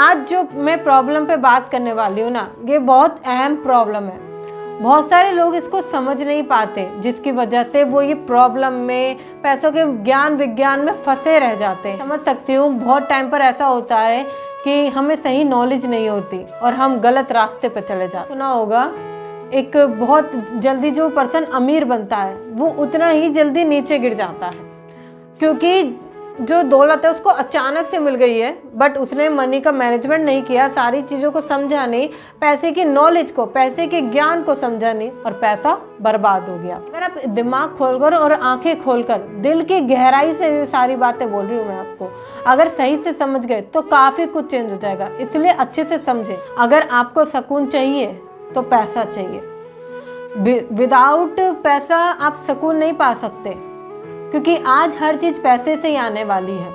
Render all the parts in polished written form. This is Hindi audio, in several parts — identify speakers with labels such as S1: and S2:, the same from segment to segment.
S1: आज जो मैं प्रॉब्लम पे बात करने वाली हूँ ना, ये बहुत अहम प्रॉब्लम है। बहुत सारे लोग इसको समझ नहीं पाते, जिसकी वजह से वो ये प्रॉब्लम में, पैसों के ज्ञान विज्ञान में फंसे रह जाते हैं। समझ सकती हूँ, बहुत टाइम पर ऐसा होता है कि हमें सही नॉलेज नहीं होती और हम गलत रास्ते पर चले जाते। सुना होगा, एक बहुत जल्दी जो पर्सन अमीर बनता है वो उतना ही जल्दी नीचे गिर जाता है, क्योंकि जो दौलत है उसको अचानक से मिल गई है, बट उसने मनी का मैनेजमेंट नहीं किया, सारी चीज़ों को समझा नहीं, पैसे की नॉलेज को, पैसे के ज्ञान को समझा नहीं और पैसा बर्बाद हो गया। अगर आप दिमाग खोलकर और आंखें खोलकर दिल की गहराई से सारी बातें बोल रही हूँ मैं आपको, अगर सही से समझ गए तो काफ़ी कुछ चेंज हो जाएगा। इसलिए अच्छे से समझें। अगर आपको सुकून चाहिए तो पैसा चाहिए। विदाउट पैसा आप सुकून नहीं पा सकते, क्योंकि आज हर चीज़ पैसे से ही आने वाली है।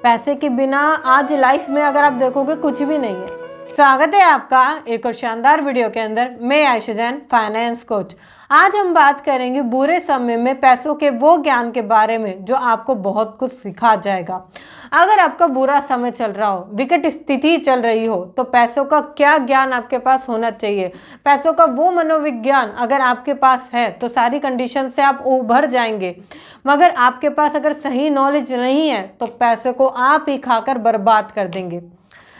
S1: पैसे के बिना आज लाइफ में अगर आप देखोगे कुछ भी नहीं है। स्वागत है आपका एक और शानदार वीडियो के अंदर। मैं आयशा जैन, फाइनेंस कोच। आज हम बात करेंगे बुरे समय में पैसों के वो ज्ञान के बारे में जो आपको बहुत कुछ सिखा जाएगा। अगर आपका बुरा समय चल रहा हो, विकट स्थिति चल रही हो, तो पैसों का क्या ज्ञान आपके पास होना चाहिए। पैसों का वो मनोविज्ञान अगर आपके पास है तो सारी कंडीशन से आप उभर जाएंगे। मगर आपके पास अगर सही नॉलेज नहीं है तो पैसे को आप ही खाकर बर्बाद कर देंगे।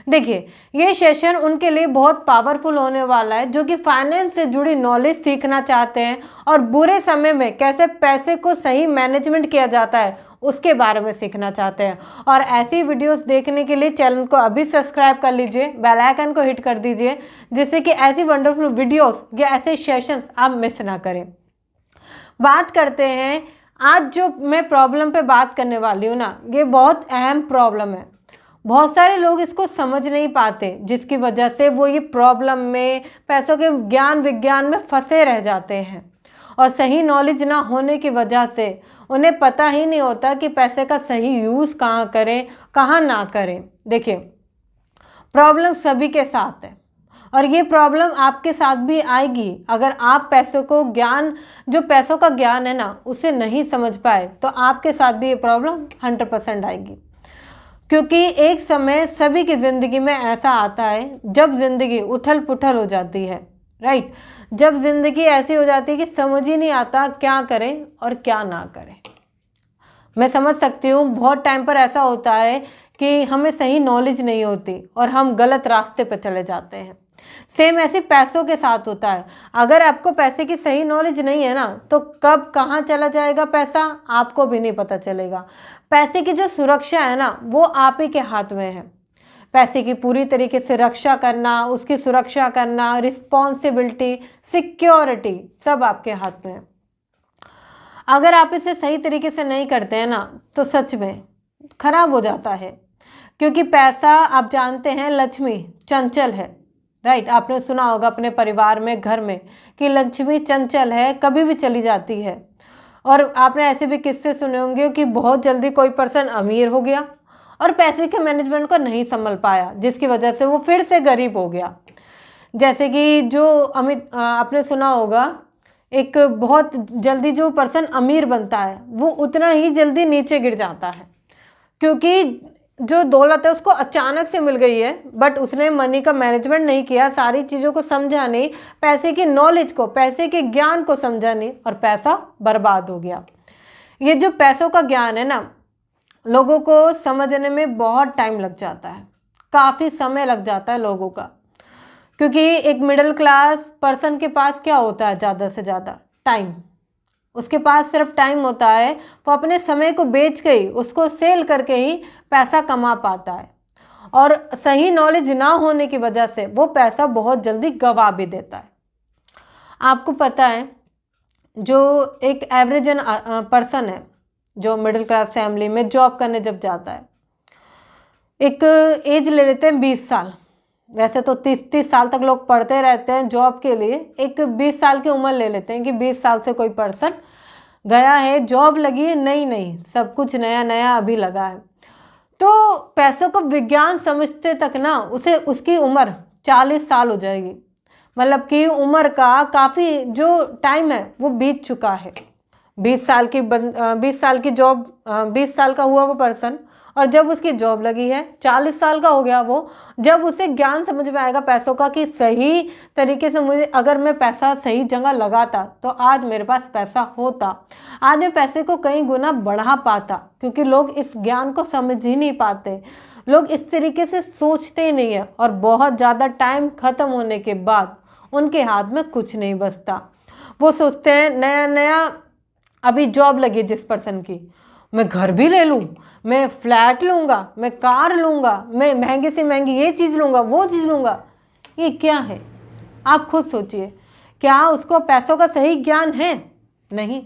S1: देखिए, ये सेशन उनके लिए बहुत पावरफुल होने वाला है जो कि फाइनेंस से जुड़ी नॉलेज सीखना चाहते हैं और बुरे समय में कैसे पैसे को सही मैनेजमेंट किया जाता है उसके बारे में सीखना चाहते हैं। और ऐसी वीडियोस देखने के लिए चैनल को अभी सब्सक्राइब कर लीजिए, बेल आइकन को हिट कर दीजिए, जिससे कि ऐसी वंडरफुल वीडियोस या ऐसे सेशंस आप मिस ना करें। बात करते हैं, आज जो मैं प्रॉब्लम पे बात करने वाली हूँ ना, ये बहुत अहम प्रॉब्लम है। बहुत सारे लोग इसको समझ नहीं पाते, जिसकी वजह से वो ये प्रॉब्लम में, पैसों के ज्ञान विज्ञान में फंसे रह जाते हैं। और सही नॉलेज ना होने की वजह से उन्हें पता ही नहीं होता कि पैसे का सही यूज़ कहाँ करें, कहाँ ना करें। देखिए, प्रॉब्लम सभी के साथ है और ये प्रॉब्लम आपके साथ भी आएगी अगर आप पैसों को ज्ञान, जो पैसों का ज्ञान है ना, उसे नहीं समझ पाए तो आपके साथ भी ये प्रॉब्लम 100% आएगी। क्योंकि एक समय सभी की ज़िंदगी में ऐसा आता है जब ज़िंदगी उथल पुथल हो जाती है, राइट। जब ज़िंदगी ऐसी हो जाती है कि समझ ही नहीं आता क्या करें और क्या ना करें। मैं समझ सकती हूँ, बहुत टाइम पर ऐसा होता है कि हमें सही नॉलेज नहीं होती और हम गलत रास्ते पर चले जाते हैं। सेम ऐसे पैसों के साथ होता है। अगर आपको पैसे की सही नॉलेज नहीं है ना, तो कब कहाँ चला जाएगा पैसा आपको भी नहीं पता चलेगा। पैसे की जो सुरक्षा है ना, वो आप ही के हाथ में है। पैसे की पूरी तरीके से रक्षा करना, उसकी सुरक्षा करना, रिस्पॉन्सिबिलिटी, सिक्योरिटी सब आपके हाथ में है। अगर आप इसे सही तरीके से नहीं करते हैं ना, तो सच में खराब हो जाता है। क्योंकि पैसा, आप जानते हैं, लक्ष्मी चंचल है, राइट। आपने सुना होगा अपने परिवार में, घर में, कि लक्ष्मी चंचल है, कभी भी चली जाती है। और आपने ऐसे भी किस्से सुने होंगे कि बहुत जल्दी कोई पर्सन अमीर हो गया और पैसे के मैनेजमेंट को नहीं संभल पाया, जिसकी वजह से वो फिर से गरीब हो गया। जैसे कि जो आपने सुना होगा, एक बहुत जल्दी जो पर्सन अमीर बनता है वो उतना ही जल्दी नीचे गिर जाता है, क्योंकि जो दौलत है उसको अचानक से मिल गई है, बट उसने मनी का मैनेजमेंट नहीं किया, सारी चीज़ों को समझा नहीं, पैसे की नॉलेज को, पैसे के ज्ञान को समझा नहीं और पैसा बर्बाद हो गया। ये जो पैसों का ज्ञान है ना, लोगों को समझने में बहुत टाइम लग जाता है, काफ़ी समय लग जाता है लोगों का। क्योंकि एक मिडिल क्लास पर्सन के पास क्या होता है, ज़्यादा से ज़्यादा टाइम। उसके पास सिर्फ टाइम होता है, वो अपने समय को बेच के ही, उसको सेल करके ही पैसा कमा पाता है। और सही नॉलेज ना होने की वजह से वो पैसा बहुत जल्दी गवा भी देता है। आपको पता है, जो एक एवरेज पर्सन है, जो मिडिल क्लास फैमिली में जॉब करने जब जाता है, एक एज ले लेते हैं 20 साल। वैसे तो 30 साल तक लोग पढ़ते रहते हैं जॉब के लिए, एक 20 साल की उम्र ले लेते हैं कि 20 साल से कोई पर्सन गया है, जॉब लगी है, नहीं, सब कुछ नया नया अभी लगा है। तो पैसों को विज्ञान समझते तक ना उसे, उसकी उम्र 40 साल हो जाएगी। मतलब कि उम्र का काफ़ी जो टाइम है वो बीत चुका है। 20 साल की जॉब, 20 साल का हुआ वो पर्सन और जब उसकी जॉब लगी है, 40 साल का हो गया वो, जब उसे ज्ञान समझ में आएगा पैसों का कि सही तरीके से मुझे अगर मैं पैसा सही जगह लगाता तो आज मेरे पास पैसा होता, आज मैं पैसे को कई गुना बढ़ा पाता। क्योंकि लोग इस ज्ञान को समझ ही नहीं पाते, लोग इस तरीके से सोचते ही नहीं है, और बहुत ज़्यादा टाइम ख़त्म होने के बाद उनके हाथ में कुछ नहीं बचता। वो सोचते हैं नया नया अभी जॉब लगी जिस पर्सन की, मैं घर भी ले लूँ, मैं फ्लैट लूँगा, मैं कार लूँगा, मैं महंगे से महंगी ये चीज़ लूँगा, वो चीज़ लूँगा। ये क्या है? आप खुद सोचिए, क्या उसको पैसों का सही ज्ञान है? नहीं।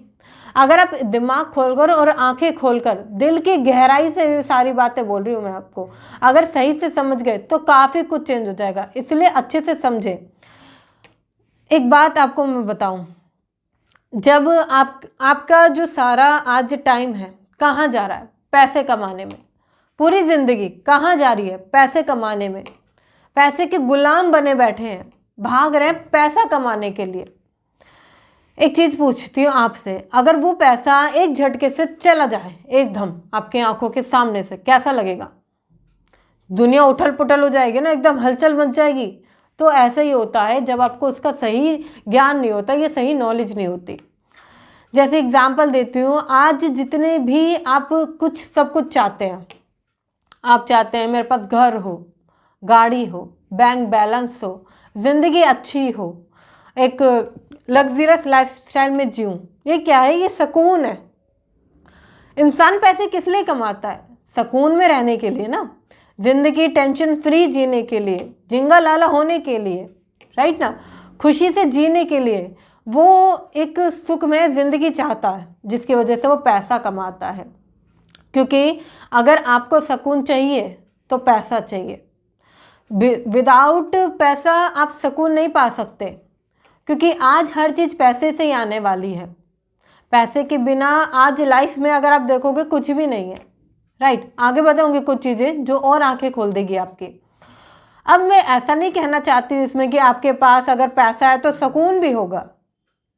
S1: अगर आप दिमाग खोलकर और आंखें खोलकर दिल की गहराई से सारी बातें बोल रही हूँ मैं आपको, अगर सही से समझ गए तो काफ़ी कुछ चेंज हो जाएगा। इसलिए अच्छे से समझें। एक बात आपको मैं बताऊं, जब आपका जो सारा आज टाइम है कहाँ जा रहा है? पैसे कमाने में। पूरी जिंदगी कहाँ जा रही है? पैसे कमाने में। पैसे के गुलाम बने बैठे हैं, भाग रहे हैं पैसा कमाने के लिए। एक चीज पूछती हूँ आपसे, अगर वो पैसा एक झटके से चला जाए एकदम आपके आंखों के सामने से, कैसा लगेगा? दुनिया उठल पुठल हो जाएगी ना, एकदम हलचल मच जाएगी। तो ऐसा ही होता है जब आपको उसका सही ज्ञान नहीं होता, ये सही नॉलेज नहीं होती। जैसे एग्जाम्पल देती हूँ, आज जितने भी आप सब कुछ चाहते हैं, आप चाहते हैं मेरे पास घर हो, गाड़ी हो, बैंक बैलेंस हो, ज़िंदगी अच्छी हो, एक लग्जरियस लाइफस्टाइल में जीऊँ। ये क्या है? ये सुकून है। इंसान पैसे किस लिए कमाता है? सुकून में रहने के लिए ना, जिंदगी टेंशन फ्री जीने के लिए, जिंगा लाला होने के लिए, राइट ना, खुशी से जीने के लिए। वो एक सुखमय जिंदगी चाहता है, जिसकी वजह से वो पैसा कमाता है। क्योंकि अगर आपको सुकून चाहिए तो पैसा चाहिए। विदाउट पैसा आप सुकून नहीं पा सकते, क्योंकि आज हर चीज़ पैसे से ही आने वाली है। पैसे के बिना आज लाइफ में अगर आप देखोगे कुछ भी नहीं है, राइट। आगे बताऊंगी कुछ चीज़ें जो और आंखें खोल देगी आपकी। अब मैं ऐसा नहीं कहना चाहती हूँ इसमें कि आपके पास अगर पैसा है तो सुकून भी होगा,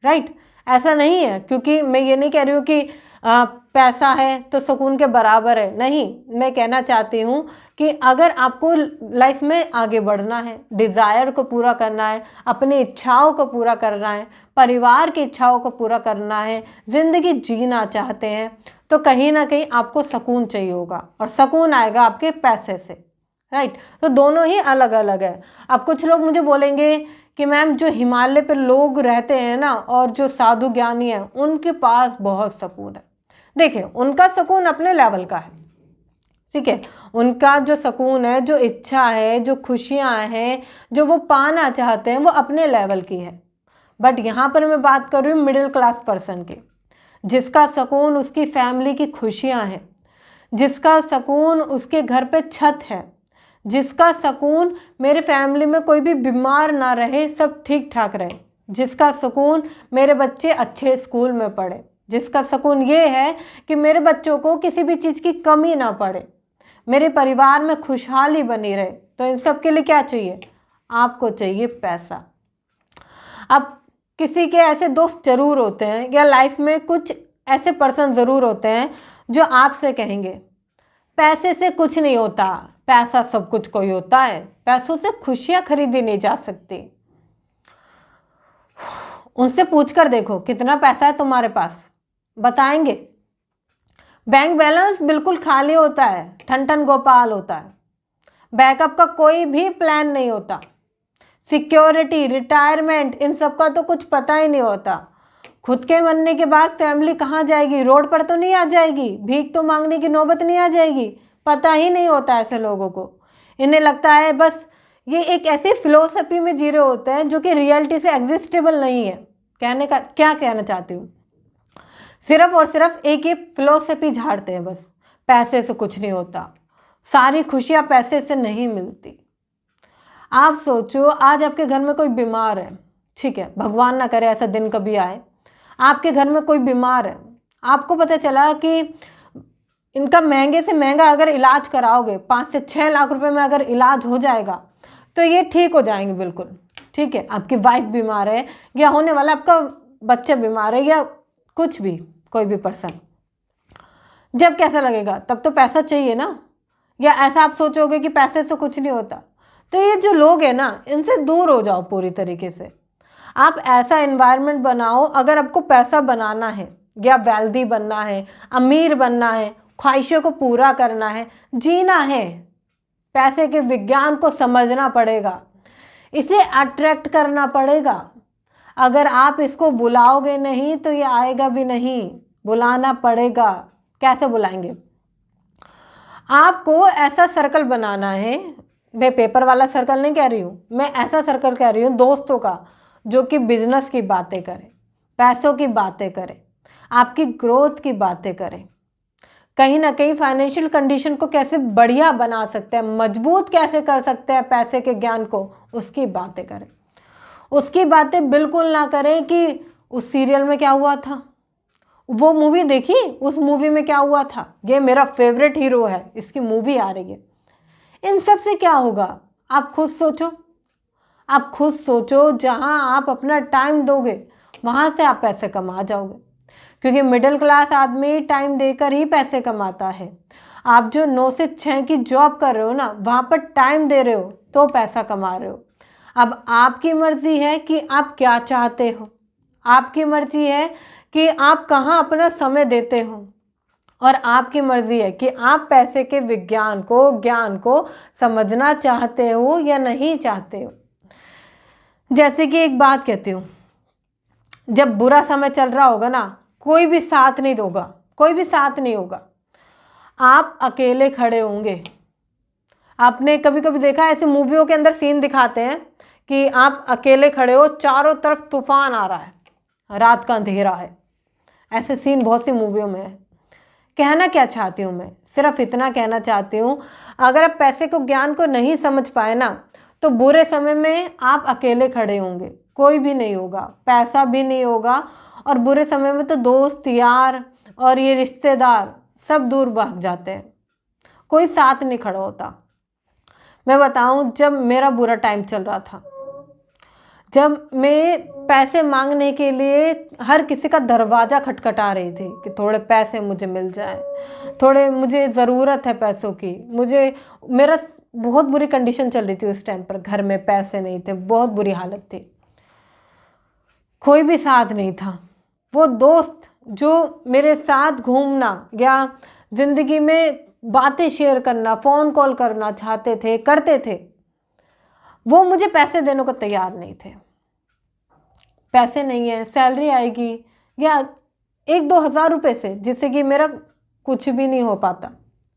S1: राइट। ऐसा नहीं है, क्योंकि मैं ये नहीं कह रही हूँ कि पैसा है तो सुकून के बराबर है, नहीं। मैं कहना चाहती हूँ कि अगर आपको लाइफ में आगे बढ़ना है, डिज़ायर को पूरा करना है, अपनी इच्छाओं को पूरा करना है, परिवार की इच्छाओं को पूरा करना है, ज़िंदगी जीना चाहते हैं, तो कहीं ना कहीं आपको सुकून चाहिए होगा, और सुकून आएगा आपके पैसे से, राइट। तो दोनों ही अलग अलग है। अब कुछ लोग मुझे बोलेंगे कि मैम जो हिमालय पे लोग रहते हैं ना, और जो साधु ज्ञानी हैं, उनके पास बहुत सुकून है। देखिए, उनका सुकून अपने लेवल का है, ठीक है। उनका जो सुकून है, जो इच्छा है, जो खुशियां हैं, जो वो पाना चाहते हैं, वो अपने लेवल की है। बट यहाँ पर मैं बात कर रही हूँ मिडिल क्लास पर्सन की, जिसका सुकून उसकी फैमिली की खुशियां हैं, जिसका सुकून उसके घर पे छत है, जिसका सुकून मेरे फैमिली में कोई भी बीमार ना रहे, सब ठीक ठाक रहे, जिसका सुकून मेरे बच्चे अच्छे स्कूल में पढ़े, जिसका सुकून ये है कि मेरे बच्चों को किसी भी चीज़ की कमी ना पड़े, मेरे परिवार में खुशहाली बनी रहे। तो इन सब के लिए क्या चाहिए? आपको चाहिए पैसा। अब किसी के ऐसे दोस्त जरूर होते हैं, या लाइफ में कुछ ऐसे पर्सन ज़रूर होते हैं जो आपसे कहेंगे पैसे से कुछ नहीं होता, पैसा सब कुछ कोई होता है, पैसों से खुशियां खरीदी नहीं जा सकती। उनसे पूछकर देखो कितना पैसा है तुम्हारे पास, बताएंगे। बैंक बैलेंस बिल्कुल खाली होता है, ठन ठन गोपाल होता है, बैकअप का कोई भी प्लान नहीं होता, सिक्योरिटी, रिटायरमेंट, इन सब का तो कुछ पता ही नहीं होता। खुद के मरने के बाद फैमिली कहाँ जाएगी? रोड पर तो नहीं आ जाएगी, भीख तो मांगने की नौबत नहीं आ जाएगी? पता ही नहीं होता ऐसे लोगों को। इन्हें लगता है बस ये एक ऐसी फिलोसफी में जी रहे होते हैं जो कि रियलिटी से एग्जिस्टेबल नहीं है। कहने का क्या कहना चाहती हूँ, सिर्फ और सिर्फ एक ही फिलोसफी झाड़ते हैं, बस पैसे से कुछ नहीं होता, सारी खुशियाँ पैसे से नहीं मिलती। आप सोचो, आज आपके घर में कोई बीमार है, ठीक है, भगवान ना करे ऐसा दिन कभी आए, आपके घर में कोई बीमार है, आपको पता चला कि इनका महंगे से महंगा अगर इलाज कराओगे, 5 से 6 लाख रुपए में अगर इलाज हो जाएगा तो ये ठीक हो जाएंगे बिल्कुल, ठीक है। आपकी वाइफ बीमार है, या होने वाला आपका बच्चा बीमार है, या कुछ भी, कोई भी पर्सन, जब कैसा लगेगा? तब तो पैसा चाहिए ना, या ऐसा आप सोचोगे कि पैसे से कुछ नहीं होता। तो ये जो लोग हैं ना, इनसे दूर हो जाओ पूरी तरीके से। आप ऐसा एनवायरनमेंट बनाओ, अगर आपको पैसा बनाना है या वेल्दी बनना है, अमीर बनना है, ख्वाहिशों को पूरा करना है, जीना है, पैसे के विज्ञान को समझना पड़ेगा, इसे अट्रैक्ट करना पड़ेगा। अगर आप इसको बुलाओगे नहीं तो ये आएगा भी नहीं, बुलाना पड़ेगा। कैसे बुलाएंगे? आपको ऐसा सर्कल बनाना है, मैं पेपर वाला सर्कल नहीं कह रही हूँ, मैं ऐसा सर्कल कह रही हूँ दोस्तों का, जो कि बिजनेस की बातें करे, पैसों की बातें करे, आपकी ग्रोथ की बातें करे, कहीं ना कहीं फाइनेंशियल कंडीशन को कैसे बढ़िया बना सकते हैं, मजबूत कैसे कर सकते हैं पैसे के ज्ञान को, उसकी बातें करें। उसकी बातें बिल्कुल ना करें कि उस सीरियल में क्या हुआ था, वो मूवी देखी, उस मूवी में क्या हुआ था, ये मेरा फेवरेट हीरो है, इसकी मूवी आ रही है। इन सब से क्या होगा? आप खुद सोचो, आप खुद सोचो। जहां आप अपना टाइम दोगे वहां से आप पैसे कमा जाओगे, क्योंकि मिडिल क्लास आदमी टाइम देकर ही पैसे कमाता है। आप जो 9 से 6 की जॉब कर रहे हो ना, वहां पर टाइम दे रहे हो तो पैसा कमा रहे हो। अब आपकी मर्जी है कि आप क्या चाहते हो, आपकी मर्जी है कि आप कहाँ अपना समय देते हो, और आपकी मर्जी है कि आप पैसे के विज्ञान को, ज्ञान को समझना चाहते हो या नहीं चाहते हो। जैसे कि एक बात कहती हूँ, जब बुरा समय चल रहा होगा ना, कोई भी साथ नहीं दोगा, कोई भी साथ नहीं होगा, आप अकेले खड़े होंगे। आपने कभी कभी देखा, ऐसे मूवियों के अंदर सीन दिखाते हैं कि आप अकेले खड़े हो, चारों तरफ तूफान आ रहा है, रात का अंधेरा है, ऐसे सीन बहुत सी मूवियों में है। कहना क्या चाहती हूँ मैं? सिर्फ इतना कहना चाहती हूँ, अगर आप पैसे को, ज्ञान को नहीं समझ पाए ना, तो बुरे समय में आप अकेले खड़े होंगे, कोई भी नहीं होगा, पैसा भी नहीं होगा, और बुरे समय में तो दोस्त यार और ये रिश्तेदार सब दूर भाग जाते हैं, कोई साथ नहीं खड़ा होता। मैं बताऊं, जब मेरा बुरा टाइम चल रहा था, जब मैं पैसे मांगने के लिए हर किसी का दरवाज़ा खटखटा रही थी कि थोड़े पैसे मुझे मिल जाए, थोड़े मुझे ज़रूरत है पैसों की, मुझे, मेरा बहुत बुरी कंडीशन चल रही थी उस टाइम पर, घर में पैसे नहीं थे, बहुत बुरी हालत थी, कोई भी साथ नहीं था। वो दोस्त जो मेरे साथ घूमना या ज़िंदगी में बातें शेयर करना, फ़ोन कॉल करना चाहते थे, करते थे, वो मुझे पैसे देने को तैयार नहीं थे। पैसे नहीं है, सैलरी आएगी या 1-2 हज़ार रुपये से, जिससे कि मेरा कुछ भी नहीं हो पाता,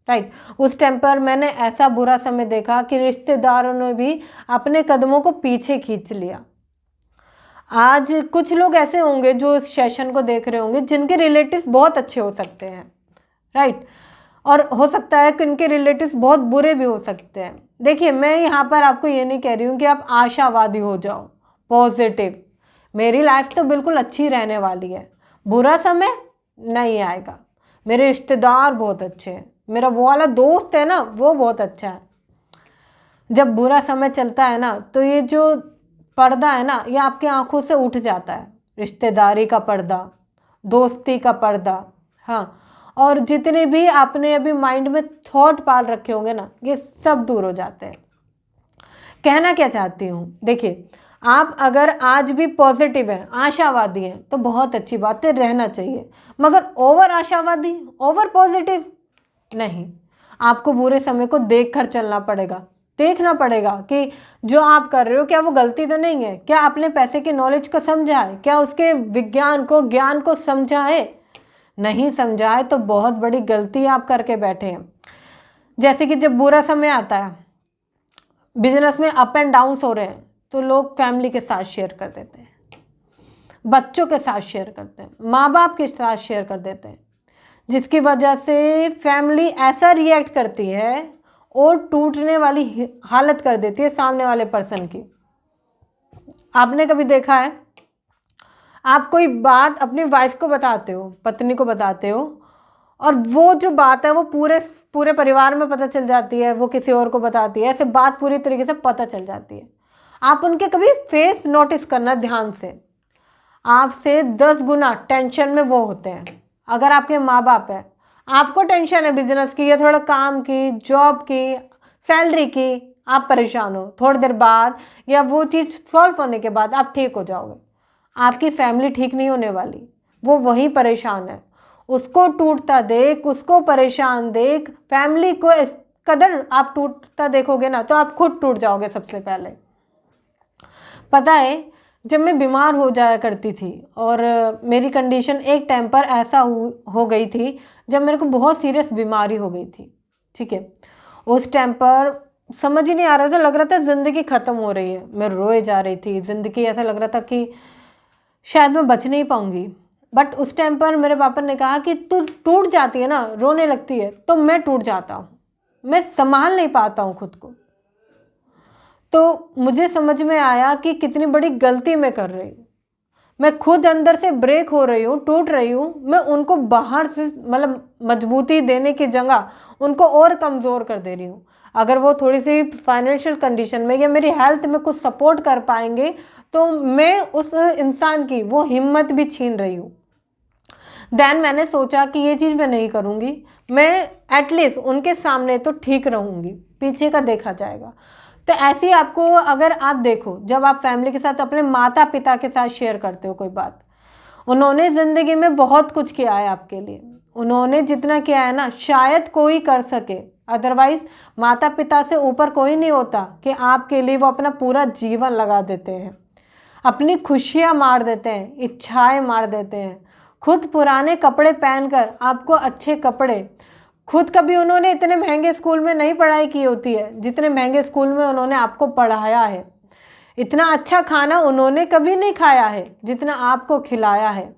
S1: राइट। उस टाइम पर मैंने ऐसा बुरा समय देखा कि रिश्तेदारों ने भी अपने कदमों को पीछे खींच लिया। आज कुछ लोग ऐसे होंगे जो इस सेशन को देख रहे होंगे, जिनके रिलेटिव्स बहुत अच्छे हो सकते हैं, राइट, और हो सकता है कि उनके रिलेटिव्स बहुत बुरे भी हो सकते हैं। देखिए, मैं यहाँ पर आपको ये नहीं कह रही हूँ कि आप आशावादी हो जाओ, पॉजिटिव, मेरी लाइफ तो बिल्कुल अच्छी रहने वाली है, बुरा समय नहीं आएगा, मेरे रिश्तेदार बहुत अच्छे हैं, मेरा वो वाला दोस्त है ना, वो बहुत अच्छा है। जब बुरा समय चलता है ना, तो ये जो पर्दा है ना, ये आपकी आंखों से उठ जाता है, रिश्तेदारी का पर्दा, दोस्ती का पर्दा, हाँ, और जितने भी आपने अभी माइंड में थॉट पाल रखे होंगे ना, ये सब दूर हो जाते हैं। कहना क्या चाहती हूँ, देखिए, आप अगर आज भी पॉजिटिव हैं, आशावादी हैं, तो बहुत अच्छी बात है, रहना चाहिए, मगर ओवर आशावादी, ओवर पॉजिटिव नहीं। आपको बुरे समय को देखकर चलना पड़ेगा, देखना पड़ेगा कि जो आप कर रहे हो क्या वो गलती तो नहीं है, क्या आपने पैसे की नॉलेज को समझा है, क्या उसके विज्ञान को, ज्ञान को समझा है। नहीं समझा है तो बहुत बड़ी गलती आप करके बैठे हैं। जैसे कि जब बुरा समय आता है, बिजनेस में अप एंड डाउन्स हो रहे हैं, तो लोग फैमिली के साथ शेयर कर देते हैं, बच्चों के साथ शेयर करते हैं, माँ बाप के साथ शेयर कर देते हैं, जिसकी वजह से फैमिली ऐसा रिएक्ट करती है और टूटने वाली हालत कर देती है सामने वाले पर्सन की। आपने कभी देखा है, आप कोई बात अपनी वाइफ को बताते हो, पत्नी को बताते हो, और वो जो बात है वो पूरे परिवार में पता चल जाती है, वो किसी और को बताती है, ऐसे बात पूरी तरीके से पता चल जाती है। आप उनके कभी फेस नोटिस करना ध्यान से, आपसे 10 गुना टेंशन में वो होते हैं। अगर आपके माँ बाप है, आपको टेंशन है बिजनेस की या थोड़ा काम की, जॉब की, सैलरी की, आप परेशान हो, थोड़ी देर बाद या वो चीज़ सॉल्व होने के बाद आप ठीक हो जाओगे। आपकी फैमिली ठीक नहीं होने वाली, वो वही परेशान है। उसको टूटता देख, उसको परेशान देख, फैमिली को इस कदर आप टूटता देखोगे ना तो आप खुद टूट जाओगे सबसे पहले। पता है, जब मैं बीमार हो जाया करती थी और मेरी कंडीशन एक टाइम पर ऐसा हो गई थी जब मेरे को बहुत सीरियस बीमारी हो गई थी, ठीक है। उस टाइम पर समझ ही नहीं आ रहा था, लग रहा था ज़िंदगी ख़त्म हो रही है, मैं रोए जा रही थी, ज़िंदगी ऐसा लग रहा था कि शायद मैं बच नहीं पाऊंगी। बट उस टाइम पर मेरे पापा ने कहा कि तू टूट जाती है ना, रोने लगती है, तो मैं टूट जाता हूँ, मैं संभाल नहीं पाता हूँ खुद को। तो मुझे समझ में आया कि कितनी बड़ी गलती मैं कर रही हूँ। मैं खुद अंदर से ब्रेक हो रही हूँ, टूट रही हूँ, मैं उनको बाहर से मतलब मजबूती देने की जगह उनको और कमज़ोर कर दे रही हूँ। अगर वो थोड़ी सी फाइनेंशियल कंडीशन में या मेरी हेल्थ में कुछ सपोर्ट कर पाएंगे तो मैं उस इंसान की वो हिम्मत भी छीन रही हूँ। देन मैंने सोचा कि ये चीज़ मैं नहीं करूँगी, मैं एटलीस्ट उनके सामने तो ठीक रहूँगी, पीछे का देखा जाएगा। तो ऐसे ही आपको, अगर आप देखो, जब आप फैमिली के साथ अपने माता पिता के साथ शेयर करते हो कोई बात, उन्होंने ज़िंदगी में बहुत कुछ किया है आपके लिए, उन्होंने जितना किया है ना शायद कोई कर सके, अदरवाइज माता पिता से ऊपर कोई नहीं होता कि आपके लिए वो अपना पूरा जीवन लगा देते हैं, अपनी खुशियाँ मार देते हैं, इच्छाएं मार देते हैं, खुद पुराने कपड़े पहनकर आपको अच्छे कपड़े, खुद कभी उन्होंने इतने महंगे स्कूल में नहीं पढ़ाई की होती है जितने महंगे स्कूल में उन्होंने आपको पढ़ाया है, इतना अच्छा खाना उन्होंने कभी नहीं खाया है जितना आपको खिलाया है।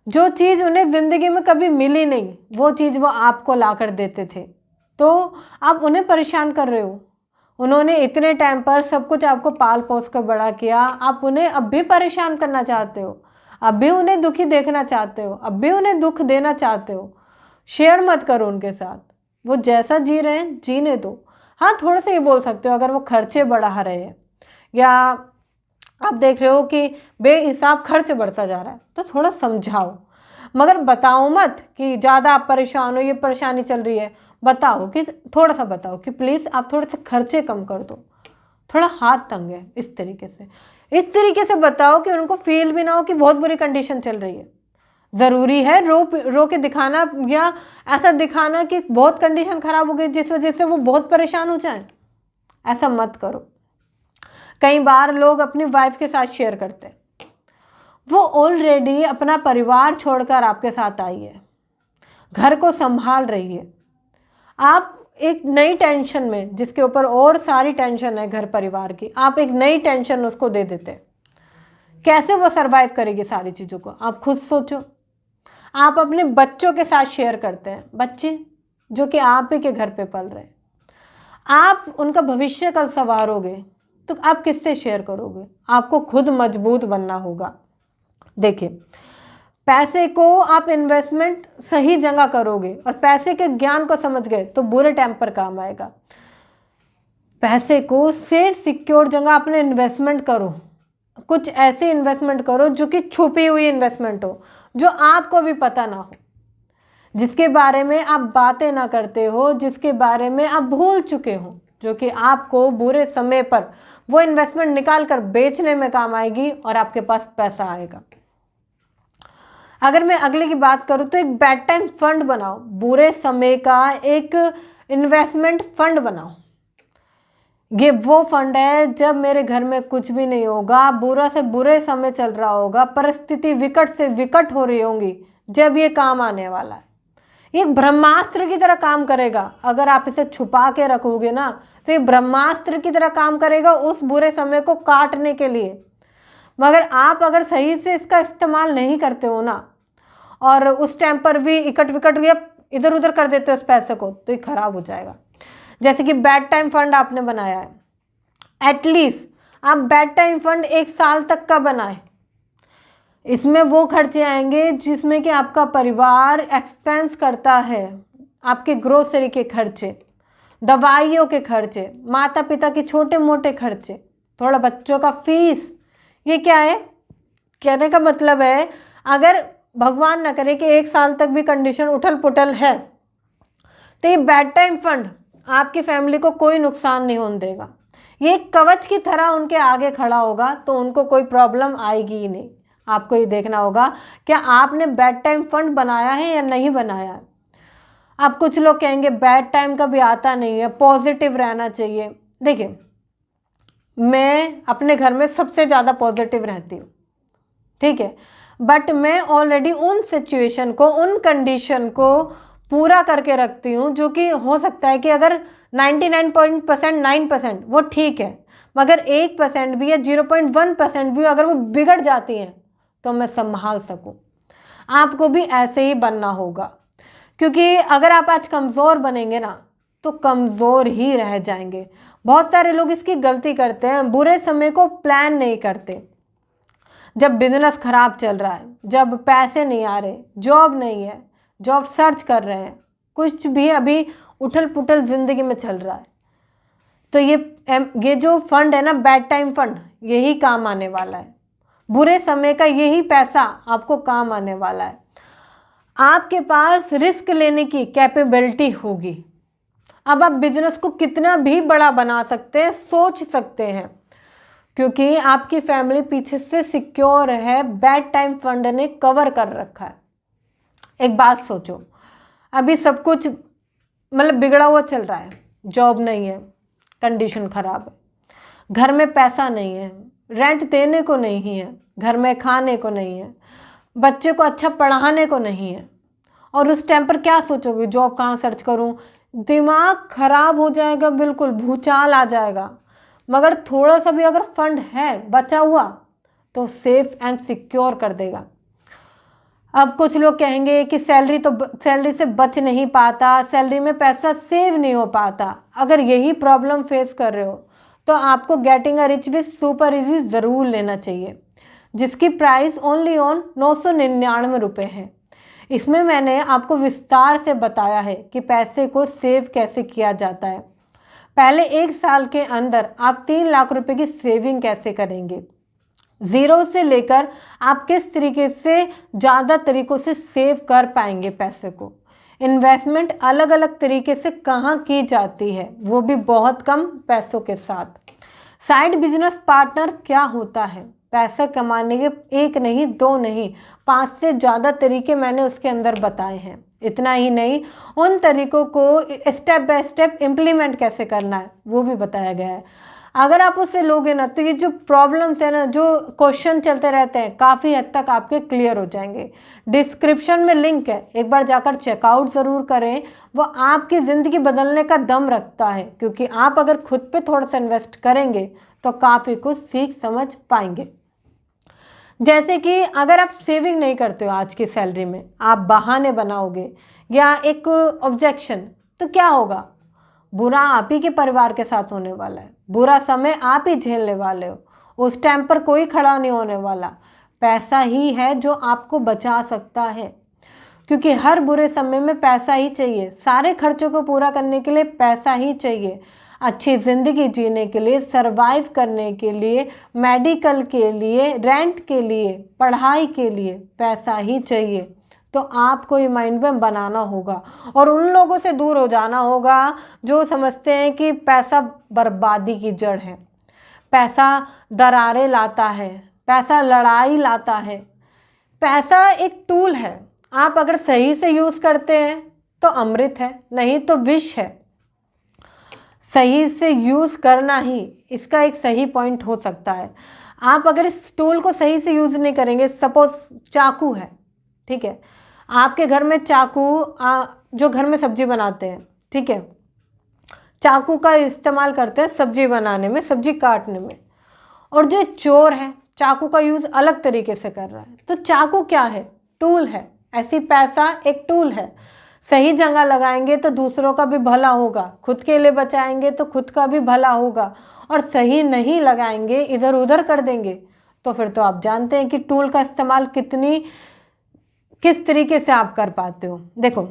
S1: जो चीज़ उन्हें ज़िंदगी में कभी मिली नहीं वो चीज़ वो आपको ला कर देते थे, तो आप उन्हें परेशान कर रहे हो। उन्होंने इतने टाइम पर सब कुछ आपको पाल पोस कर बड़ा किया, आप उन्हें अब भी परेशान करना चाहते हो, अब भी उन्हें दुखी देखना चाहते हो, अब भी उन्हें दुख देना चाहते हो। शेयर मत करो उनके साथ, वो जैसा जी रहे हैं जीने दो। हाँ, थोड़ा सा ये बोल सकते हो, अगर वो खर्चे बढ़ा रहे हैं या आप देख रहे हो कि बेहिसाब खर्च बढ़ता जा रहा है तो थोड़ा समझाओ, मगर बताओ मत कि ज़्यादा आप परेशान हो, ये परेशानी चल रही है। बताओ कि थोड़ा सा बताओ कि प्लीज़ आप थोड़े से खर्चे कम कर दो, थोड़ा हाथ तंग है, इस तरीके से बताओ कि उनको फील भी ना हो कि बहुत बुरी कंडीशन चल रही है। ज़रूरी है रो के दिखाना या ऐसा दिखाना कि बहुत कंडीशन ख़राब हो गई जिस वजह से वो बहुत परेशान हो जाए, ऐसा मत करो। कई बार लोग अपनी वाइफ के साथ शेयर करते हैं, वो ऑलरेडी अपना परिवार छोड़कर आपके साथ आई है, घर को संभाल रही है, आप एक नई टेंशन में, जिसके ऊपर और सारी टेंशन है घर परिवार की, आप एक नई टेंशन उसको दे देते हैं। कैसे वो सरवाइव करेगी सारी चीज़ों को, आप खुद सोचो। आप अपने बच्चों के साथ शेयर करते हैं, बच्चे जो कि आप ही के घर पे पल रहे हैं, आप उनका भविष्य कल संवारोगे तो आप किससे शेयर करोगे? आपको खुद मजबूत बनना होगा। देखिए, पैसे को आप इन्वेस्टमेंट सही जगह करोगे और पैसे के ज्ञान को समझ गए तो बुरे टाइम पर काम आएगा। पैसे को सेफ सिक्योर जगह अपने इन्वेस्टमेंट करो, कुछ ऐसी इन्वेस्टमेंट करो जो कि छुपी हुई इन्वेस्टमेंट हो, जो आपको भी पता ना हो, जिसके बारे में आप बातें ना करते हो, जिसके बारे में आप भूल चुके हो, जो कि आपको बुरे समय पर वो इन्वेस्टमेंट निकाल कर बेचने में काम आएगी और आपके पास पैसा आएगा। अगर मैं अगले की बात करूं तो एक बैड टाइम फंड बनाओ, बुरे समय का एक इन्वेस्टमेंट फंड बनाओ। ये वो फंड है जब मेरे घर में कुछ भी नहीं होगा, बुरा से बुरे समय चल रहा होगा, परिस्थिति विकट से विकट हो रही होंगी, जब ये काम आने वाला है। ये ब्रह्मास्त्र की तरह काम करेगा। अगर आप इसे छुपा के रखोगे ना तो ये ब्रह्मास्त्र की तरह काम करेगा उस बुरे समय को काटने के लिए। मगर आप अगर सही से इसका इस्तेमाल नहीं करते हो ना और उस टाइम पर भी इकट विकट या इधर उधर कर देते हो उस पैसे को, तो ये खराब हो जाएगा। जैसे कि बैड टाइम फंड आपने बनाया है, एटलीस्ट आप बैड टाइम फंड 1 साल तक का बनाएं। इसमें वो खर्चे आएंगे जिसमें कि आपका परिवार एक्सपेंस करता है, आपके ग्रोसरी के खर्चे, दवाइयों के खर्चे, माता पिता के छोटे मोटे खर्चे, थोड़ा बच्चों का फीस। ये क्या है? कहने का मतलब है, अगर भगवान ना करे कि 1 साल तक भी कंडीशन उठल पुठल है, तो ये बेड टाइम फंड आपकी फैमिली को कोई नुकसान नहीं होने देगा। ये एक कवच की तरह उनके आगे खड़ा होगा, तो उनको कोई प्रॉब्लम आएगी ही नहीं। आपको ये देखना होगा क्या आपने बेड टाइम फंड बनाया है या नहीं बनाया है। अब कुछ लोग कहेंगे बेड टाइम कभी आता नहीं है, पॉजिटिव रहना चाहिए। देखिए, मैं अपने घर में सबसे ज़्यादा पॉजिटिव रहती हूँ, ठीक है, बट मैं ऑलरेडी उन सिचुएशन को, उन कंडीशन को पूरा करके रखती हूँ, जो कि हो सकता है कि अगर 99.9% वो ठीक है, मगर 1% भी या 0.1% भी अगर वो बिगड़ जाती हैं तो मैं संभाल सकूँ। आपको भी ऐसे ही बनना होगा, क्योंकि अगर आप आज कमज़ोर बनेंगे ना तो कमज़ोर ही रह जाएंगे। बहुत सारे लोग इसकी गलती करते हैं, बुरे समय को प्लान नहीं करते। जब बिजनेस खराब चल रहा है, जब पैसे नहीं आ रहे, जॉब नहीं है, जॉब सर्च कर रहे हैं, कुछ भी अभी उठल पुठल जिंदगी में चल रहा है, तो ये जो फंड है ना, बेड टाइम फंड, यही काम आने वाला है। बुरे समय का यही पैसा आपको काम आने वाला है। आपके पास रिस्क लेने की कैपेबिलिटी होगी। अब आप बिजनेस को कितना भी बड़ा बना सकते हैं, सोच सकते हैं, क्योंकि आपकी फैमिली पीछे से सिक्योर है, बेड टाइम फंड ने कवर कर रखा है। एक बात सोचो, अभी सब कुछ मतलब बिगड़ा हुआ चल रहा है, जॉब नहीं है, कंडीशन खराब है, घर में पैसा नहीं है, रेंट देने को नहीं है, घर में खाने को नहीं है, बच्चे को अच्छा पढ़ाने को नहीं है, और उस टाइम पर क्या सोचोगे, जॉब कहाँ सर्च करूँ, दिमाग खराब हो जाएगा, बिल्कुल भूचाल आ जाएगा। मगर थोड़ा सा भी अगर फंड है बचा हुआ तो सेफ एंड सिक्योर कर देगा। अब कुछ लोग कहेंगे कि सैलरी से बच नहीं पाता, सैलरी में पैसा सेव नहीं हो पाता। अगर यही प्रॉब्लम फेस कर रहे हो तो आपको getting a rich with super easy ज़रूर लेना चाहिए, जिसकी प्राइस ओनली ऑन 999 रुपये है। इसमें मैंने आपको विस्तार से बताया है कि पैसे को सेव कैसे किया जाता है। पहले 1 साल के अंदर आप 3 लाख रुपए की सेविंग कैसे करेंगे, ज़ीरो से लेकर आप किस तरीके से ज़्यादा तरीकों से सेव कर पाएंगे पैसे को, इन्वेस्टमेंट अलग अलग तरीके से कहाँ की जाती है, वो भी बहुत कम पैसों के साथ। साइड बिजनेस पार्टनर क्या होता है, पैसा कमाने के 1 नहीं 2 नहीं 5 से ज़्यादा तरीके मैंने उसके अंदर बताए हैं। इतना ही नहीं, उन तरीकों को स्टेप बाय स्टेप इम्प्लीमेंट कैसे करना है वो भी बताया गया है। अगर आप उससे लोगे ना तो ये जो प्रॉब्लम्स है ना, जो क्वेश्चन चलते रहते हैं, काफ़ी हद तक आपके क्लियर हो जाएंगे। डिस्क्रिप्शन में लिंक है, एक बार जाकर चेकआउट ज़रूर करें, वो आपकी ज़िंदगी बदलने का दम रखता है, क्योंकि आप अगर खुद पे थोड़ा सा इन्वेस्ट करेंगे तो काफ़ी कुछ सीख समझ पाएंगे। जैसे कि अगर आप सेविंग नहीं करते हो आज की सैलरी में, आप बहाने बनाओगे या एक ऑब्जेक्शन, तो क्या होगा, बुरा आप ही के परिवार के साथ होने वाला है, बुरा समय आप ही झेलने वाले हो, उस टाइम पर कोई खड़ा नहीं होने वाला। पैसा ही है जो आपको बचा सकता है, क्योंकि हर बुरे समय में पैसा ही चाहिए, सारे खर्चों को पूरा करने के लिए पैसा ही चाहिए, अच्छी ज़िंदगी जीने के लिए, सरवाइव करने के लिए, मेडिकल के लिए, रेंट के लिए, पढ़ाई के लिए पैसा ही चाहिए। तो आपको ये माइंड में बनाना होगा और उन लोगों से दूर हो जाना होगा जो समझते हैं कि पैसा बर्बादी की जड़ है, पैसा दरारें लाता है, पैसा लड़ाई लाता है। पैसा एक टूल है, आप अगर सही से यूज़ करते हैं तो अमृत है, नहीं तो विष है। सही से यूज़ करना ही इसका एक सही पॉइंट हो सकता है। आप अगर इस टूल को सही से यूज़ नहीं करेंगे, सपोज चाकू है, ठीक है, आपके घर में चाकू, जो घर में सब्जी बनाते हैं, ठीक है, चाकू का इस्तेमाल करते हैं सब्जी बनाने में, सब्जी काटने में, और जो चोर है चाकू का यूज़ अलग तरीके से कर रहा है। तो चाकू क्या है, टूल है। ऐसी पैसा एक टूल है, सही जगह लगाएंगे तो दूसरों का भी भला होगा, खुद के लिए बचाएंगे तो खुद का भी भला होगा, और सही नहीं लगाएंगे, इधर उधर कर देंगे, तो फिर तो आप जानते हैं कि टूल का इस्तेमाल किस तरीके से आप कर पाते हो। देखो,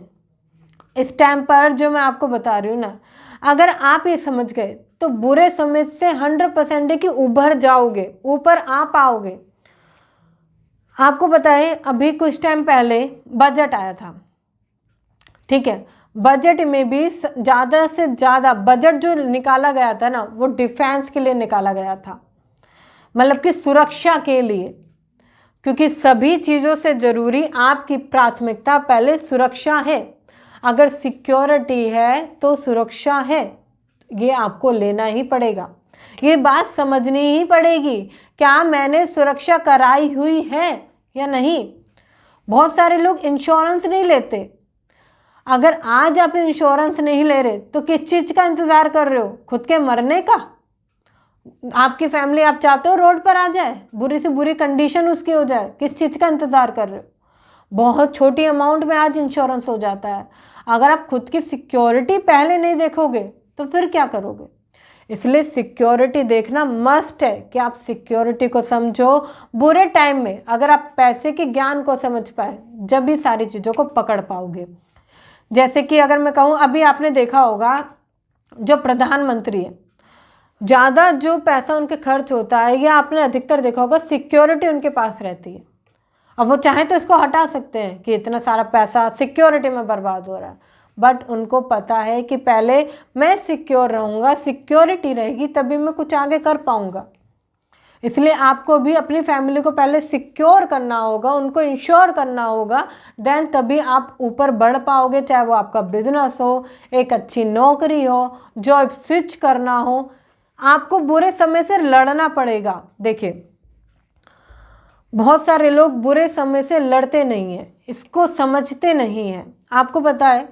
S1: इस टाइम पर जो मैं आपको बता रही हूँ ना, अगर आप ये समझ गए तो बुरे समय से 100% है कि उभर जाओगे, ऊपर आ पाओगे। आपको पता है अभी कुछ टाइम पहले बजट आया था, ठीक है। बजट में भी ज़्यादा से ज़्यादा बजट जो निकाला गया था ना, वो डिफेंस के लिए निकाला गया था, मतलब कि सुरक्षा के लिए, क्योंकि सभी चीज़ों से ज़रूरी आपकी प्राथमिकता पहले सुरक्षा है। अगर सिक्योरिटी है तो सुरक्षा है, ये आपको लेना ही पड़ेगा, ये बात समझनी ही पड़ेगी। क्या मैंने सुरक्षा कराई हुई है या नहीं? बहुत सारे लोग इंश्योरेंस नहीं लेते। अगर आज आप इंश्योरेंस नहीं ले रहे तो किस चीज़ का इंतज़ार कर रहे हो? खुद के मरने का? आपकी फैमिली आप चाहते हो रोड पर आ जाए, बुरी से बुरी कंडीशन उसकी हो जाए, किस चीज़ का इंतज़ार कर रहे हो? बहुत छोटी अमाउंट में आज इंश्योरेंस हो जाता है। अगर आप खुद की सिक्योरिटी पहले नहीं देखोगे तो फिर क्या करोगे? इसलिए सिक्योरिटी देखना मस्ट है कि आप सिक्योरिटी को समझो। बुरे टाइम में अगर आप पैसे के ज्ञान को समझ पाए, जब भी सारी चीज़ों को पकड़ पाओगे। जैसे कि अगर मैं कहूँ, अभी आपने देखा होगा जो प्रधानमंत्री है, ज़्यादा जो पैसा उनके खर्च होता है, या आपने अधिकतर देखा होगा सिक्योरिटी उनके पास रहती है। अब वो चाहे तो इसको हटा सकते हैं कि इतना सारा पैसा सिक्योरिटी में बर्बाद हो रहा है, बट उनको पता है कि पहले मैं सिक्योर रहूँगा, सिक्योरिटी रहेगी तभी मैं कुछ आगे कर पाऊँगा। इसलिए आपको भी अपनी फैमिली को पहले सिक्योर करना होगा, उनको इंश्योर करना होगा, देन तभी आप ऊपर बढ़ पाओगे। चाहे वो आपका बिजनेस हो, एक अच्छी नौकरी हो, जॉब स्विच करना हो, आपको बुरे समय से लड़ना पड़ेगा। देखिए, बहुत सारे लोग बुरे समय से लड़ते नहीं हैं, इसको समझते नहीं हैं। आपको पता है,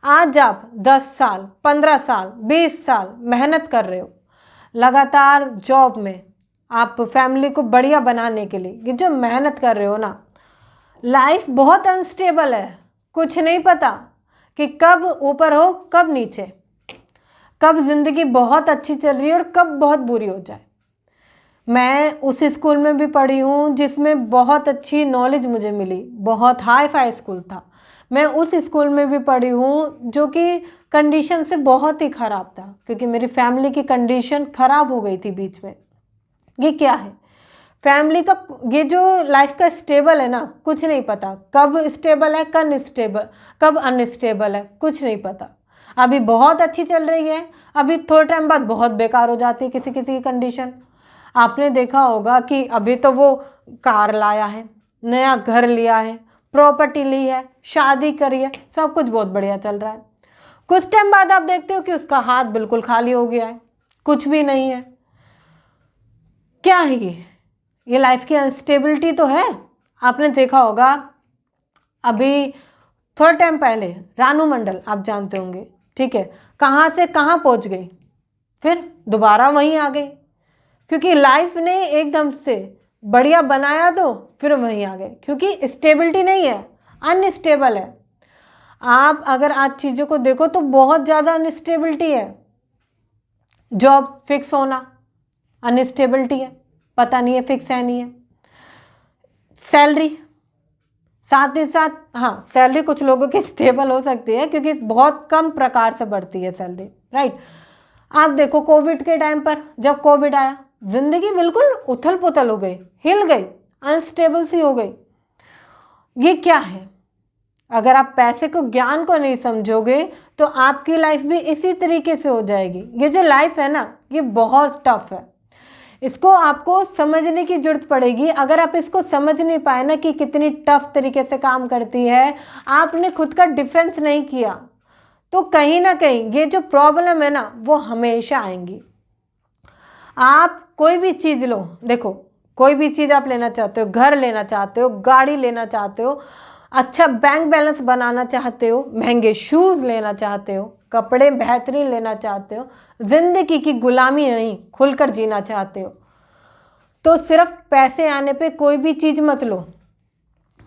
S1: आज आप 10 साल, 15 साल, 20 साल मेहनत कर रहे हो लगातार जॉब में, आप फैमिली को बढ़िया बनाने के लिए, ये जो मेहनत कर रहे हो ना, लाइफ बहुत अनस्टेबल है। कुछ नहीं पता कि कब ऊपर हो कब नीचे, कब ज़िंदगी बहुत अच्छी चल रही है और कब बहुत बुरी हो जाए। मैं उस स्कूल में भी पढ़ी हूँ जिसमें बहुत अच्छी नॉलेज मुझे मिली, बहुत हाई फाई स्कूल था। मैं उस स्कूल में भी पढ़ी हूँ जो कि कंडीशन से बहुत ही ख़राब था, क्योंकि मेरी फैमिली की कंडीशन ख़राब हो गई थी बीच में। ये क्या है, फैमिली का ये जो लाइफ का स्टेबल है ना, कुछ नहीं पता कब स्टेबल है, कब अनस्टेबल है, कुछ नहीं पता। अभी बहुत अच्छी चल रही है, अभी थोड़े टाइम बाद बहुत बेकार हो जाती है किसी किसी की कंडीशन। आपने देखा होगा कि अभी तो वो कार लाया है, नया घर लिया है, प्रॉपर्टी ली है, शादी करी है, सब कुछ बहुत बढ़िया चल रहा है। कुछ टाइम बाद आप देखते हो कि उसका हाथ बिल्कुल खाली हो गया है, कुछ भी नहीं है। क्या है ये लाइफ की अनस्टेबिलिटी तो है। आपने देखा होगा अभी थोड़ा टाइम पहले रानू मंडल, आप जानते होंगे, ठीक है, कहाँ से कहाँ पहुँच गई, फिर दोबारा वहीं आ गई, क्योंकि लाइफ ने एकदम से बढ़िया बनाया तो फिर वहीं आ गए, क्योंकि स्टेबिलिटी नहीं है, अनस्टेबल है। आप अगर आज चीज़ों को देखो तो बहुत ज़्यादा अनस्टेबिलिटी है। जॉब फिक्स होना अनस्टेबिलिटी है, पता नहीं है फिक्स है नहीं है। सैलरी साथ ही साथ, हाँ, सैलरी कुछ लोगों की स्टेबल हो सकती है क्योंकि बहुत कम प्रकार से बढ़ती है सैलरी, राइट। आप देखो कोविड के टाइम पर, जब कोविड आया, जिंदगी बिल्कुल उथल पुथल हो गई, हिल गई, अनस्टेबल सी हो गई। ये क्या है? अगर आप पैसे को, ज्ञान को नहीं समझोगे तो आपकी लाइफ भी इसी तरीके से हो जाएगी। ये जो लाइफ है ना, ये बहुत टफ है, इसको आपको समझने की जरूरत पड़ेगी। अगर आप इसको समझ नहीं पाए ना कि कितनी टफ तरीके से काम करती है, आपने खुद का डिफेंस नहीं किया, तो कहीं ना कहीं ये जो प्रॉब्लम है ना, वो हमेशा आएंगी। आप कोई भी चीज़ लो, देखो कोई भी चीज़ आप लेना चाहते हो, घर लेना चाहते हो, गाड़ी लेना चाहते हो, अच्छा बैंक बैलेंस बनाना चाहते हो, महंगे शूज़ लेना चाहते हो, कपड़े बेहतरीन लेना चाहते हो, ज़िंदगी की गुलामी नहीं, खुलकर जीना चाहते हो, तो सिर्फ पैसे आने पे कोई भी चीज़ मत लो।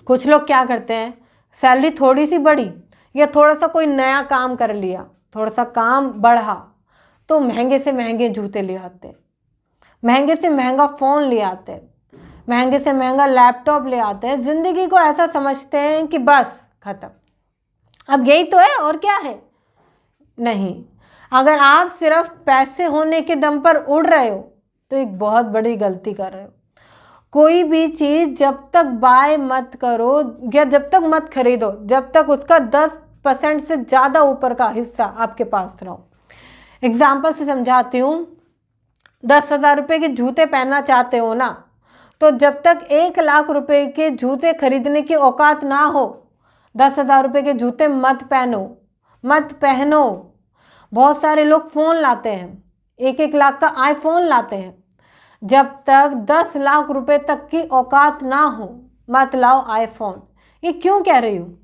S1: कुछ लोग क्या करते हैं, सैलरी थोड़ी सी बढ़ी या थोड़ा सा कोई नया काम कर लिया, थोड़ा सा काम बढ़ा, तो महंगे से महंगे जूते ले आते, महंगे से महंगा फ़ोन ले आते, महंगे से महंगा लैपटॉप ले आते हैं। ज़िंदगी को ऐसा समझते हैं कि बस ख़त्म, अब यही तो है और क्या है। नहीं, अगर आप सिर्फ पैसे होने के दम पर उड़ रहे हो तो एक बहुत बड़ी गलती कर रहे हो। कोई भी चीज़ जब तक बाय मत करो या जब तक मत खरीदो जब तक उसका 10% से ज़्यादा ऊपर का हिस्सा आपके पास ना हो। एग्जाम्पल से समझाती हूँ। 10,000 रुपये के जूते पहनना चाहते हो ना, तो जब तक 1 लाख रुपए के जूते खरीदने की औकात ना हो 10,000 रुपये के जूते मत पहनो। बहुत सारे लोग फ़ोन लाते हैं, 1-1 लाख का आईफोन लाते हैं। जब तक 10 लाख रुपए तक की औकात ना हो मत लाओ आईफोन। ये क्यों कह रही हूँ?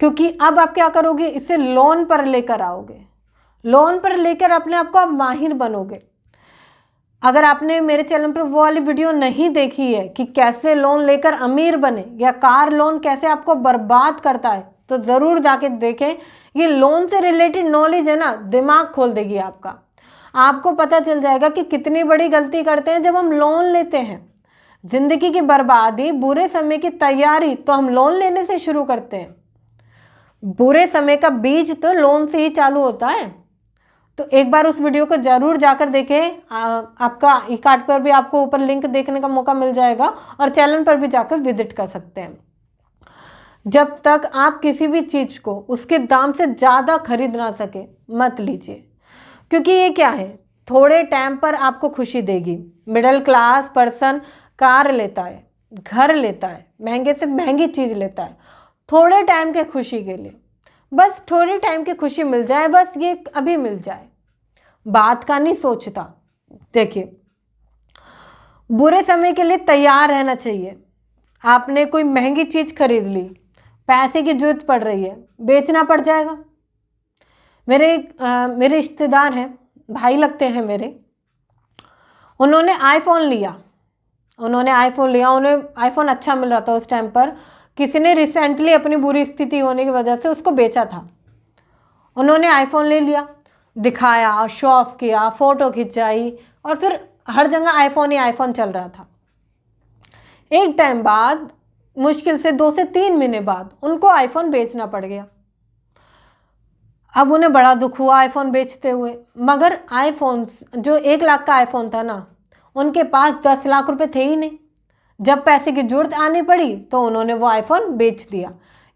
S1: क्योंकि अब आप क्या करोगे, इसे लोन पर लेकर आओगे, लोन पर लेकर अपने आप को आप माहिर बनोगे। अगर आपने मेरे चैनल पर वो वाली वीडियो नहीं देखी है कि कैसे लोन लेकर अमीर बने या कार लोन कैसे आपको बर्बाद करता है, तो ज़रूर जाके देखें। ये लोन से रिलेटेड नॉलेज है ना, दिमाग खोल देगी आपका। आपको पता चल जाएगा कि कितनी बड़ी गलती करते हैं जब हम लोन लेते हैं। जिंदगी की बर्बादी, बुरे समय की तैयारी तो हम लोन लेने से शुरू करते हैं। बुरे समय का बीज तो लोन से ही चालू होता है। तो एक बार उस वीडियो को जरूर जाकर देखें। आपका ई कार्ड पर भी आपको ऊपर लिंक देखने का मौका मिल जाएगा और चैनल पर भी जाकर विजिट कर सकते हैं। जब तक आप किसी भी चीज़ को उसके दाम से ज़्यादा खरीद ना सके मत लीजिए, क्योंकि ये क्या है, थोड़े टाइम पर आपको खुशी देगी। मिडिल क्लास पर्सन कार लेता है, घर लेता है, महंगे से महंगी चीज़ लेता है थोड़े टाइम के खुशी के लिए। बस थोड़ी टाइम की खुशी मिल जाए, बस ये अभी मिल जाए, बात का नहीं सोचता। देखिए, बुरे समय के लिए तैयार रहना चाहिए। आपने कोई महंगी चीज़ खरीद ली, पैसे की जरूरत पड़ रही है, बेचना पड़ जाएगा। मेरे रिश्तेदार हैं, भाई लगते हैं मेरे, उन्होंने आईफोन लिया, उन्हें आईफोन अच्छा मिल रहा था उस टाइम पर। किसी ने रिसेंटली अपनी बुरी स्थिति होने की वजह से उसको बेचा था। उन्होंने आईफोन ले लिया, दिखाया, शो ऑफ किया, फ़ोटो खिंचाई और फिर हर जगह आईफोन ही आईफोन चल रहा था। एक टाइम बाद, मुश्किल से 2 से 3 महीने बाद उनको आईफोन बेचना पड़ गया। अब उन्हें बड़ा दुख हुआ आईफोन बेचते हुए, मगर आईफोन जो 1 लाख का आईफोन था ना, उनके पास 10 लाख रुपए थे ही नहीं। जब पैसे की जरूरत आनी पड़ी तो उन्होंने वो आईफोन बेच दिया।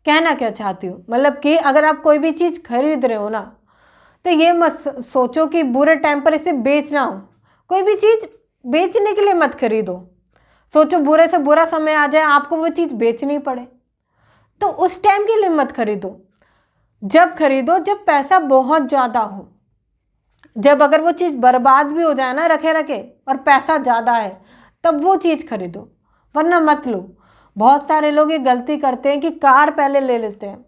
S1: कहना क्या चाहती हूँ, मतलब कि अगर आप कोई भी चीज़ खरीद रहे हो ना, तो ये मत सोचो कि बुरे टाइम पर इसे बेचना हो। कोई भी चीज़ बेचने के लिए मत खरीदो। सोचो बुरे से बुरा समय आ जाए, आपको वो चीज़ बेचनी पड़े, तो उस टाइम के लिए मत खरीदो। जब खरीदो जब पैसा बहुत ज़्यादा हो। जब अगर वो चीज़ बर्बाद भी हो जाए ना रखे रखे और पैसा ज़्यादा है, तब वो चीज़ खरीदो, वरना मत लो। बहुत सारे लोग ये गलती करते हैं कि कार पहले ले लेते हैं,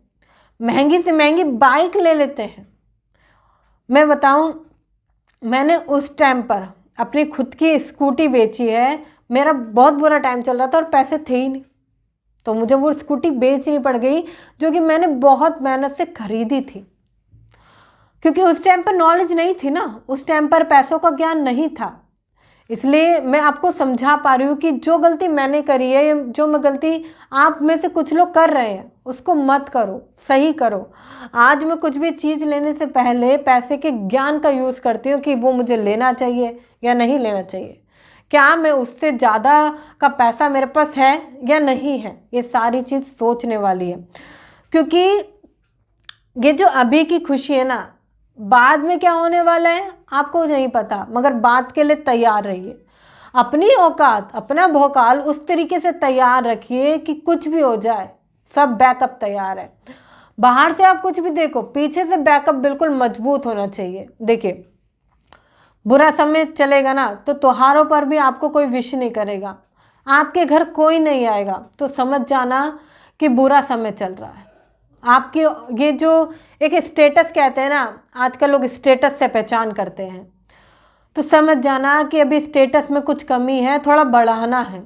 S1: महंगी से महंगी बाइक ले लेते हैं। मैं बताऊं, मैंने उस टाइम पर अपनी खुद की स्कूटी बेची है। मेरा बहुत बुरा टाइम चल रहा था और पैसे थे ही नहीं, तो मुझे वो स्कूटी बेचनी पड़ गई, जो कि मैंने बहुत मेहनत से खरीदी थी। क्योंकि उस टाइम पर नॉलेज नहीं थी ना, उस टाइम पर पैसों का ज्ञान नहीं था। इसलिए मैं आपको समझा पा रही हूँ कि जो गलती मैंने करी है, जो मैं गलती आप में से कुछ लोग कर रहे हैं, उसको मत करो, सही करो। आज मैं कुछ भी चीज़ लेने से पहले पैसे के ज्ञान का यूज़ करती हूँ कि वो मुझे लेना चाहिए या नहीं लेना चाहिए, क्या मैं उससे ज़्यादा का पैसा मेरे पास है या नहीं है। ये सारी चीज़ सोचने वाली है, क्योंकि ये जो अभी की खुशी है ना, बाद में क्या होने वाला है आपको नहीं पता, मगर बात के लिए तैयार रहिए। अपनी औकात, अपना भौकाल उस तरीके से तैयार रखिए कि कुछ भी हो जाए सब बैकअप तैयार है। बाहर से आप कुछ भी देखो, पीछे से बैकअप बिल्कुल मजबूत होना चाहिए। देखिए, बुरा समय चलेगा ना, तो त्योहारों पर भी आपको कोई विश नहीं करेगा, आपके घर कोई नहीं आएगा, तो समझ जाना कि बुरा समय चल रहा है। आपकी ये जो एक स्टेटस कहते हैं ना, आजकल लोग स्टेटस से पहचान करते हैं, तो समझ जाना कि अभी स्टेटस में कुछ कमी है, थोड़ा बढ़ाना है।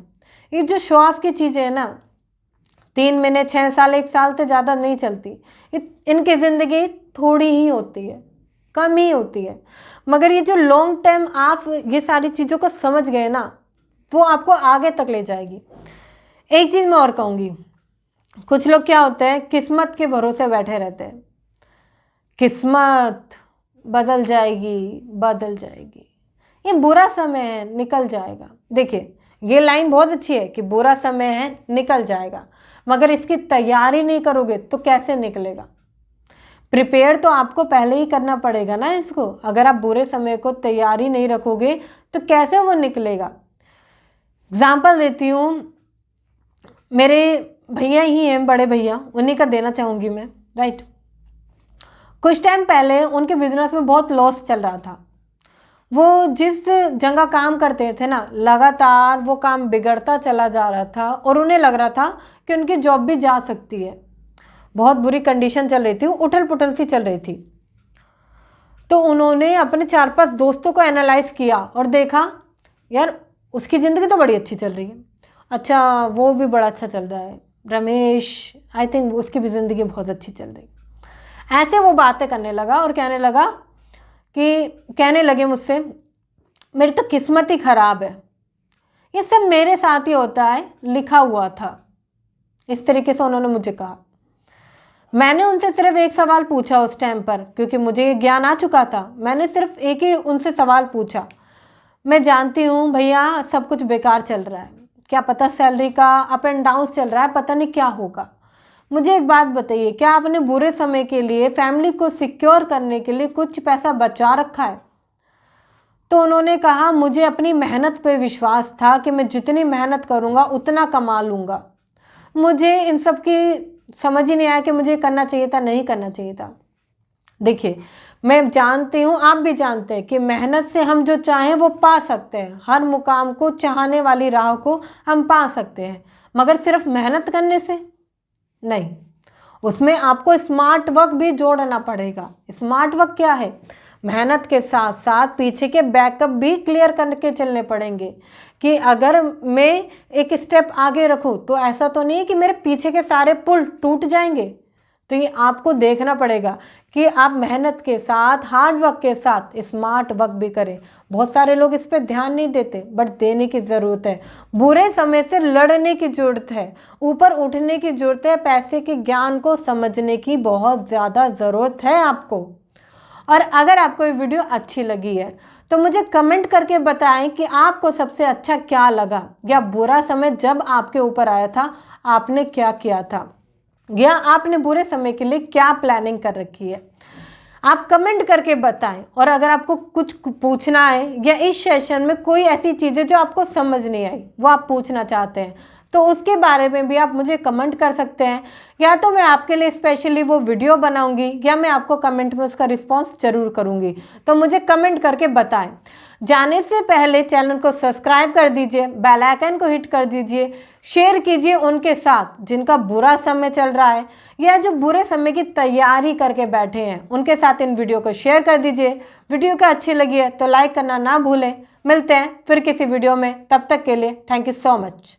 S1: ये जो शो ऑफ की चीज़ें हैं ना, 3 महीने, 6 साल, 1 साल से ज़्यादा नहीं चलती। इनकी ज़िंदगी थोड़ी ही होती है, कम ही होती है। मगर ये जो लॉन्ग टाइम आप ये सारी चीज़ों को समझ गए ना, वो आपको आगे तक ले जाएगी। एक चीज़ मैं और कहूँगी, कुछ लोग क्या होते हैं, किस्मत के भरोसे बैठे रहते हैं, किस्मत बदल जाएगी, बदल जाएगी, ये बुरा समय है, निकल जाएगा। देखिए, ये लाइन बहुत अच्छी है कि बुरा समय है, निकल जाएगा, मगर इसकी तैयारी नहीं करोगे तो कैसे निकलेगा। प्रिपेयर तो आपको पहले ही करना पड़ेगा ना इसको। अगर आप बुरे समय को तैयारी नहीं रखोगे तो कैसे वो निकलेगा। एग्जाम्पल देती हूँ, मेरे भैया ही हैं, बड़े भैया, उन्हीं का देना चाहूँगी मैं, राइट। कुछ टाइम पहले उनके बिजनेस में बहुत लॉस चल रहा था। वो जिस जगह काम करते थे ना, लगातार वो काम बिगड़ता चला जा रहा था और उन्हें लग रहा था कि उनकी जॉब भी जा सकती है। बहुत बुरी कंडीशन चल रही थी, उठल पुठल सी चल रही थी। तो उन्होंने अपने 4-5 दोस्तों को एनालाइज किया और देखा यार उसकी ज़िंदगी तो बड़ी अच्छी चल रही है, अच्छा वो भी बड़ा अच्छा चल रहा है, रमेश आई थिंक उसकी भी ज़िंदगी बहुत अच्छी चल रही है। ऐसे वो बातें करने लगा और कहने लगे मुझसे, मेरी तो किस्मत ही ख़राब है, ये सब मेरे साथ ही होता है, लिखा हुआ था। इस तरीके से उन्होंने मुझे कहा। मैंने उनसे सिर्फ एक सवाल पूछा उस टाइम पर, क्योंकि मुझे ये ज्ञान आ चुका था। मैंने सिर्फ एक ही उनसे सवाल पूछा, मैं जानती हूँ भैया सब कुछ बेकार चल रहा है, क्या पता सैलरी का अप एंड डाउन चल रहा है, पता नहीं क्या होगा, मुझे एक बात बताइए, क्या आपने बुरे समय के लिए फैमिली को सिक्योर करने के लिए कुछ पैसा बचा रखा है। तो उन्होंने कहा, मुझे अपनी मेहनत पे विश्वास था कि मैं जितनी मेहनत करूँगा उतना कमा लूँगा। मुझे इन सब की समझ ही नहीं आया कि मुझे करना चाहिए था, नहीं करना चाहिए था। देखिए, मैं जानती हूँ, आप भी जानते हैं कि मेहनत से हम जो चाहें वो पा सकते हैं। हर मुकाम को, चाहने वाली राह को हम पा सकते हैं, मगर सिर्फ मेहनत करने से नहीं, उसमें आपको स्मार्ट वर्क भी जोड़ना पड़ेगा। स्मार्ट वर्क क्या है? मेहनत के साथ साथ पीछे के बैकअप भी क्लियर करके चलने पड़ेंगे कि अगर मैं एक स्टेप आगे रखूं तो ऐसा तो नहीं है कि मेरे पीछे के सारे पुल टूट जाएंगे। तो ये आपको देखना पड़ेगा कि आप मेहनत के साथ, हार्ड वर्क के साथ स्मार्ट वर्क भी करें। बहुत सारे लोग इस पर ध्यान नहीं देते, बट देने की ज़रूरत है। बुरे समय से लड़ने की ज़रूरत है, ऊपर उठने की ज़रूरत है, पैसे के ज्ञान को समझने की बहुत ज़्यादा ज़रूरत है आपको। और अगर आपको ये वीडियो अच्छी लगी है तो मुझे कमेंट करके बताएं कि आपको सबसे अच्छा क्या लगा, या बुरा समय जब आपके ऊपर आया था आपने क्या किया था, या आपने बुरे समय के लिए क्या प्लानिंग कर रखी है। आप कमेंट करके बताएं। और अगर आपको कुछ पूछना है या इस सेशन में कोई ऐसी चीज़ें जो आपको समझ नहीं आई वो आप पूछना चाहते हैं तो उसके बारे में भी आप मुझे कमेंट कर सकते हैं, या तो मैं आपके लिए स्पेशली वो वीडियो बनाऊंगी या मैं आपको कमेंट में उसका रिस्पांस जरूर करूंगी। तो मुझे कमेंट करके बताएं। जाने से पहले चैनल को सब्सक्राइब कर दीजिए, बेल आइकन को हिट कर दीजिए, शेयर कीजिए उनके साथ जिनका बुरा समय चल रहा है या जो बुरे समय की तैयारी करके बैठे हैं, उनके साथ इन वीडियो को शेयर कर दीजिए। वीडियो को अच्छी लगी है तो लाइक करना ना भूलें। मिलते हैं फिर किसी वीडियो में, तब तक के लिए थैंक यू सो मच।